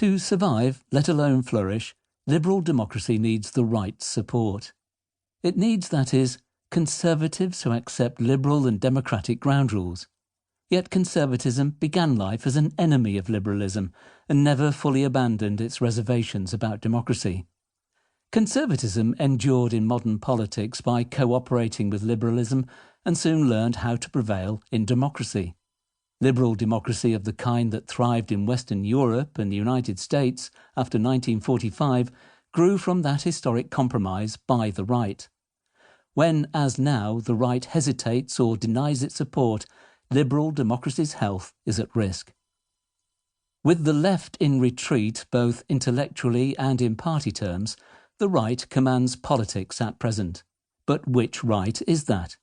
To survive, let alone flourish, liberal democracy needs the right support. It needs, that is, conservatives who accept liberal and democratic ground rules. Yet conservatism began life as an enemy of liberalism and never fully abandoned its reservations about democracy. Conservatism endured in modern politics by cooperating with liberalism and soon learned how to prevail in democracy. Liberal democracy of the kind that thrived in Western Europe and the United States after 1945 grew from that historic compromise by the right. When, as now, the right hesitates or denies its support, liberal democracy's health is at risk. With the left in retreat, both intellectually and in party terms, the right commands politics at present. But which right is that?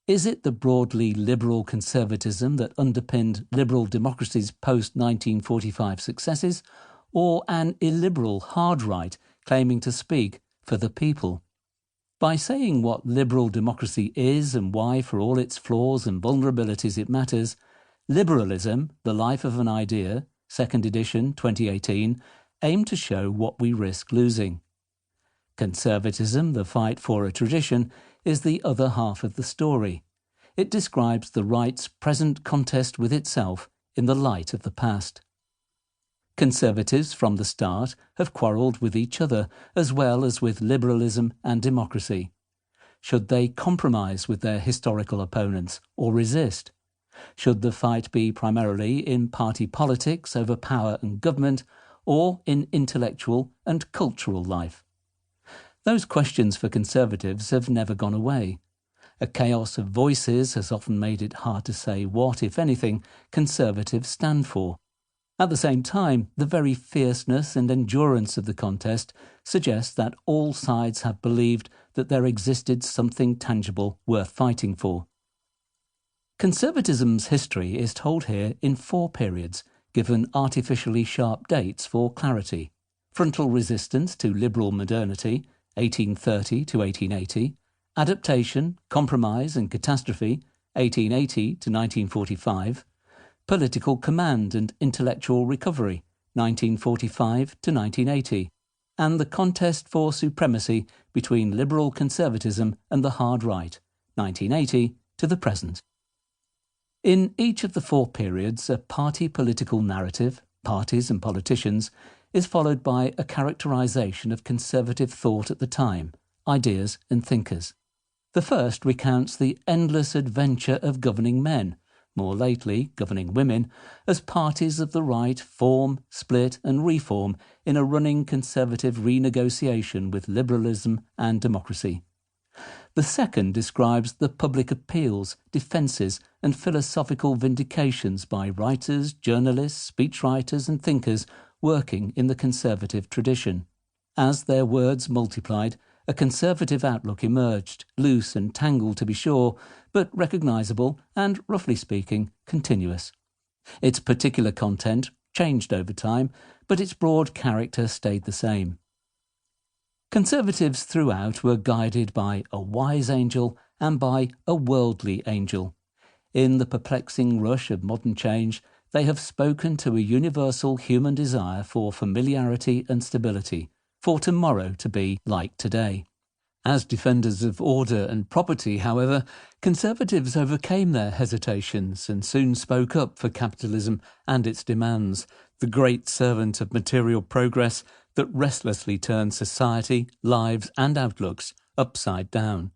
Is it the broadly liberal conservatism that underpinned liberal democracy's post-1945 successes, or an illiberal hard right claiming to speak for the people? By saying what liberal democracy is and why, for all its flaws and vulnerabilities, it matters, Liberalism, The Life of an Idea, 2nd edition, 2018, aimed to show what we risk losing. Conservatism, The Fight for a Tradition, is the other half of the story. It describes the right's present contest with itself in the light of the past. Conservatives, from the start, have quarrelled with each other as well as with liberalism and democracy. Should they compromise with their historical opponents or resist? Should the fight be primarily in party politics over power and government, or in intellectual and cultural life? Those questions for conservatives have never gone away. A chaos of voices has often made it hard to say what, if anything, conservatives stand for. At the same time, the very fierceness and endurance of the contest suggests that all sides have believed that there existed something tangible worth fighting for. Conservatism's history is told here in 4 periods, given artificially sharp dates for clarity. Frontal resistance to liberal modernity, 1830 to 1880, adaptation, compromise and catastrophe, 1880 to 1945, political command and intellectual recovery, 1945 to 1980, and the contest for supremacy between liberal conservatism and the hard right, 1980 to the present. In each of the 4 periods, a party political narrative, parties and politicians, is followed by a characterization of conservative thought at the time, ideas and thinkers. The first recounts the endless adventure of governing men, more lately governing women, as parties of the right form, split and reform in a running conservative renegotiation with liberalism and democracy. The second describes the public appeals, defences and philosophical vindications by writers, journalists, speechwriters and thinkers working in the conservative tradition. As their words multiplied, a conservative outlook emerged, loose and tangled to be sure, but recognisable and, roughly speaking, continuous. Its particular content changed over time, but its broad character stayed the same. Conservatives throughout were guided by a wise angel and by a worldly angel. In the perplexing rush of modern change, they have spoken to a universal human desire for familiarity and stability, for tomorrow to be like today. As defenders of order and property, however, conservatives overcame their hesitations and soon spoke up for capitalism and its demands, the great servant of material progress that restlessly turns society, lives and outlooks upside down.